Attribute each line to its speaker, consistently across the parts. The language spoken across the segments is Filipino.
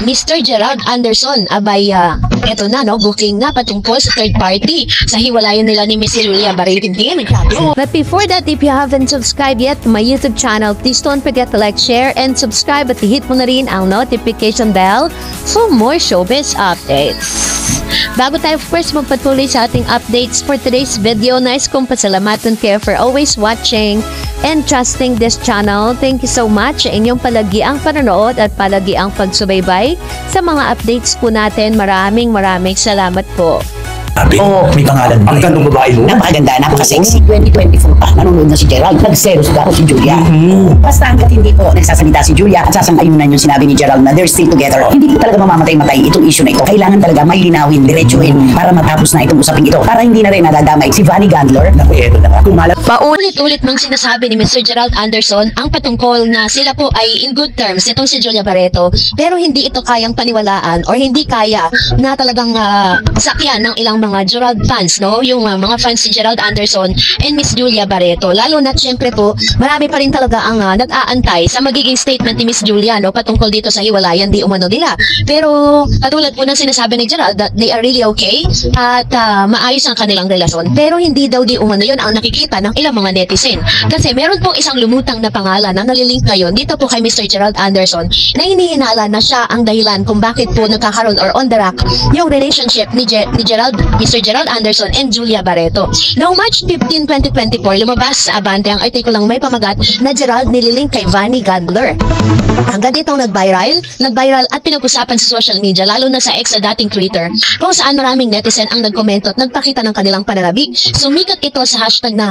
Speaker 1: Mr. Gerald Anderson, abay, eto na, no, booking na patungkol sa third party sa hiwalayan nila ni Miss Julia Barreto.
Speaker 2: But before that, if you haven't subscribed yet to my YouTube channel, please don't forget to like, share, and subscribe at hit mo na rin ang notification bell for more showbiz updates. Bago tayo first magpatuloy sa ating updates for today's video, nais kong pasalamatan kayo for always watching and trusting this channel. Thank you so much sa inyong palagiang panonood at palagiang pagsubaybay sa mga updates po natin. Maraming salamat po.
Speaker 3: May pangalan ba?
Speaker 4: Ang gandong babae mo.
Speaker 3: Napakaganda, napaka-sexy. 2024 pa, nanonood na si Gerald. Nag-selos ako si Julia. Basta hanggat hindi po nagsasalita si Julia at sasang-ayunan yung sinabi ni Gerald na they're still together, hindi ko talaga mamamatay-matay itong issue na ito. Kailangan talaga may linawin, diretsuhin para matapos na itong usaping ito. Para hindi na rin nadadamay si Vanny Gandler. Naku, eto na nga.
Speaker 1: Paulit-ulit mang sinasabi ni Mr. Gerald Anderson ang patungkol na sila po ay in good terms itong si Julia Barreto, pero hindi ito kayang paniwalaan or hindi kaya na talagang sakyan ng ilang mga Gerald fans, no? Yung mga fans si Gerald Anderson and Miss Julia Barreto. Lalo na siyempre po, marami pa rin talaga ang nag-aantay sa magiging statement ni Miss Julia, no? Patungkol dito sa hiwalayan di umano nila. Pero katulad po ng sinasabi ni Gerald that they are really okay at maayos ang kanilang relasyon. Pero hindi daw di umano yun ang nakikita ng ilang mga netizen. Kasi meron pong isang lumutang na pangalan na nalilink ngayon dito po kay Mr. Gerald Anderson na hinihinala na siya ang dahilan kung bakit po nagkakaroon or on the rack yung relationship ni Mr. Gerald Anderson and Julia Barreto. Noong March 15, 2024, lumabas sa Abante ang artikulang may pamagat na Gerald nililink kay Vanny Gandler. Hanggang ditong nag-viral at pinag-usapan sa social media, lalo na sa ex sa dating Twitter, kung saan maraming netizen ang nagkomento at nagpakita ng kanilang pananabik. Sumikat ito sa hashtag na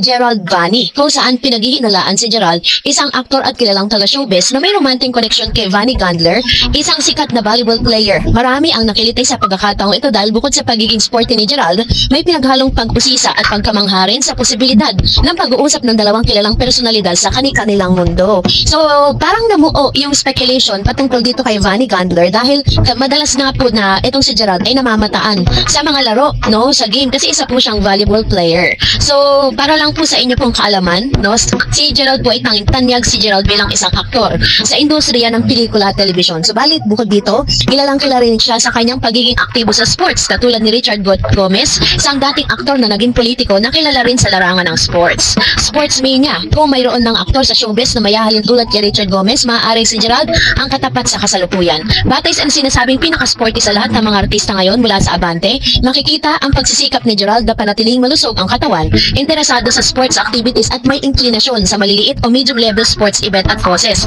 Speaker 1: Gerald Vanny, kung saan pinaghihinalaan si Gerald, isang aktor at kilalang taga-showbiz na may romantic connection kay Vanny Gandler, isang sikat na volleyball player. Marami ang nakilitay sa pagkakataong ito dahil bukod sa pagiging sporty ni Gerald, may pinaghalong pag-usisa at pagkamangha rin sa posibilidad ng pag-uusap ng dalawang kilalang personalidad sa kanilang mundo. So, parang namuo yung speculation patungkol dito kay Vanny Gandler dahil madalas nga po na itong si Gerald ay namamataan sa mga laro, no, sa game kasi isa po siyang volleyball player. So, para lang po sa inyo pong kaalaman, no, si Gerald po ay tanyag si Gerald bilang isang aktor sa industriya ng pelikula at telebisyon. Subalit, bukod dito, kilala rin siya sa kanyang pagiging aktibo sa sports, katulad ni Richard Gomez, isang dating aktor na naging politiko na kilala rin sa larangan ng sports. Sportsmania, kung mayroon ng aktor sa showbiz na mayahalin tulad kay Richard Gomez, maaaring si Gerald ang katapat sa kasalukuyan. Batay sa sinasabing pinaka-sporty sa lahat ng mga artista ngayon mula sa Abante, makikita ang pagsisikap ni Gerald na panatiling malusog ang katawan, interesado sa sports activities at may inklinasyon sa maliliit o medium level sports event at causes.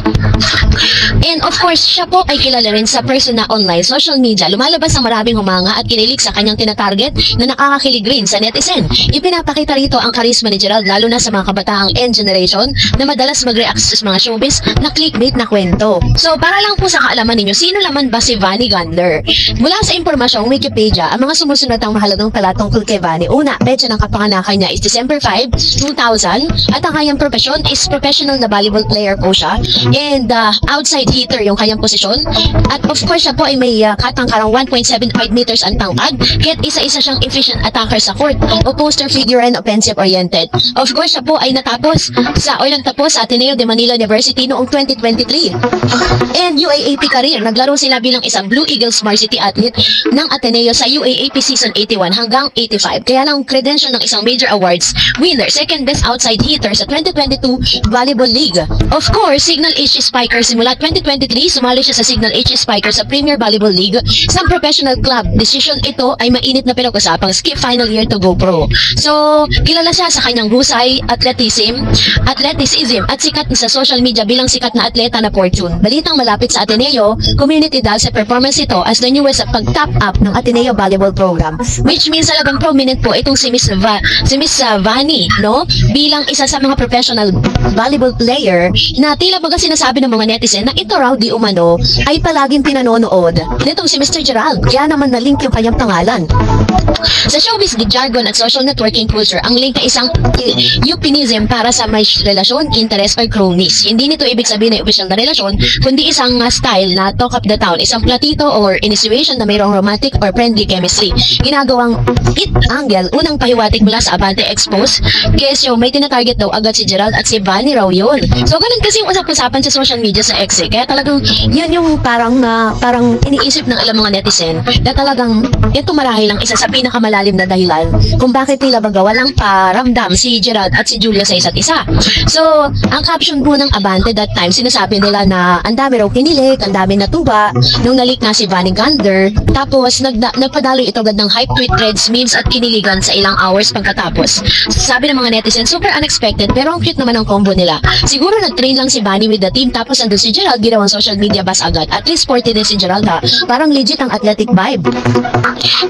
Speaker 1: And of course, siya po ay kilala rin sa person na online, social media. Lumalabas ang maraming humanga at kinilig sa kanyang tinatarget na nakakakilig rin sa netizen. Ipinapakita rito ang karisma ni Gerald lalo na sa mga kabataang N generation na madalas mag-react sa mga showbiz na clickbait na kwento. So para lang po sa kaalaman ninyo, sino naman ba si Vanny Gandler? Mula sa impormasyong Wikipedia, ang mga sumusunod ang mahalagang tala tungkol kay Vanny. Una, petsa ng kapanganakan niya is December 5, 2000 at ang kanyang profesyon is professional na volleyball player po siya and outside hitter yung kanyang posisyon at of course siya po ay may katangkarang 1.75 meters ang tangkad kaya't isa-isa siyang efficient attacker sa court o poster figure and offensive oriented. Of course siya po ay nagtapos sa Ateneo de Manila University noong 2023 and UAAP career. Naglaro sila bilang isang Blue Eagles varsity athlete ng Ateneo sa UAAP season 81 hanggang 85 kaya lang credential ng isang major awards winner, second best outside hitter sa 2022 Volleyball League. Of course, Signal H Spiker simula 2023, sumali siya sa Signal H Spiker sa Premier Volleyball League sa professional club. Decision ito ay mainit na pinag-usapang skip final year to go pro. So, kilala siya sa kanyang husay, athleticism at sikat sa social media bilang sikat na atleta na fortune. Balitang malapit sa Ateneo community dahil sa performance ito as the newest sa pag-top up ng Ateneo Volleyball Program, which means talagang prominent po itong si Miss Vanny, no? Bilang isa sa mga professional volleyball player na tila baga sinasabi ng mga netizen na ito raw di umano ay palaging pinanonood nitong si Mr. Gerald. Kaya naman na-link yung kanyang pangalan. Sa showbiz jargon at social networking culture, ang link ay isang euphemism para sa may relasyon, interest, or cronies. Hindi nito ibig sabihin na opisyal na relasyon, kundi isang style na talk of the town, isang platito or insinuation na mayroong romantic or friendly chemistry. Ginagawang hit angle, unang pahiwatig mula sa Abante Expose, kesyo may tinatarget daw agad si Gerald at si Vanny raw yun. So ganun kasi yung usap-usapan sa social media sa sa ex eh. Kaya talagang yun yung parang iniisip ng alam mga netizen na talagang ito marahil ang isa sa pinakamalalim na dahilan kung bakit nila baga walang paramdam si Gerald at si Julia sa isa't isa. So, ang caption po ng Abante that time, sinasabi nila na ang dami raw kinilig, ang dami natuba nung nalik na si Vanny Gander. Tapos, nagpadaloy ito agad ng hype tweet threads, memes at kiniligan sa ilang hours pagkatapos. Sabi ng mga netizen, super unexpected pero ang cute naman ang combo nila. Siguro nag-train lang si Vanny with the team tapos andun si Gerald, ginawang social media buzz agad. At least sporty din si Gerald ha. Parang legit ang athletic vibe.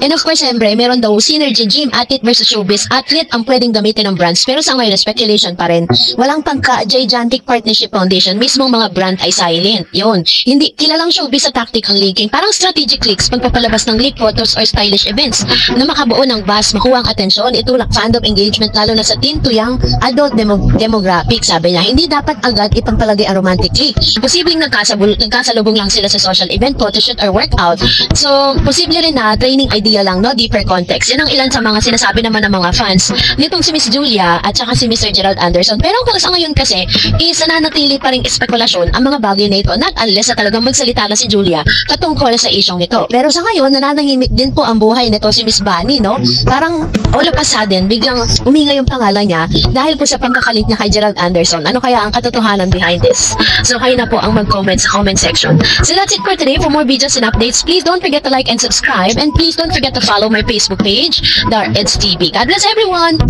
Speaker 1: And of course, siyempre, meron daw synergy gym, athlete versus showbiz. Athlete ang pwedeng gamitin ng brands pero sa ngayon, speculation pa rin. Walang pangka-gigantic partnership foundation. Mismong mga brand ay silent. Yun. Hindi, kilalang showbiz sa tactic ang linking. Parang strategic leaks pagpapalabas ng leak photos or stylish events na makabuo ng buzz, makuha ang atensyon, itulak fandom engagement lalo na sa teen to young adult demographic. Sabi niya, hindi dapat agad ipagpalagay ang romantic leak. Posibleng nagkasalubong lang sila sa social event, photoshoot or workout. So, posible rin na training idea lang, no? Deeper context. Yan ang ilan sa mga sinasabi naman ng mga fans nitong si Miss Julia at saka si Mr. Gerald Anderson. Pero kung sa ngayon kasi, nananatili pa rin espekulasyon ang mga bagay na ito, not unless na talagang magsalita na si Julia patungkol sa isyong ito. Pero sa ngayon, nananahimik din po ang buhay nito si Miss Vanny, no? Parang all of a sudden, biglang uminga yung pangalan niya dahil po sa pagkakalink niya kay Gerald Anderson. Ano kaya ang katotohanan behind this? So kayo na po ang mag-comment sa comment section. So that's it for today. For more videos and updates, please don't forget to like and subscribe, and please don't forget to follow my Facebook page, The Eds TV. God bless everyone!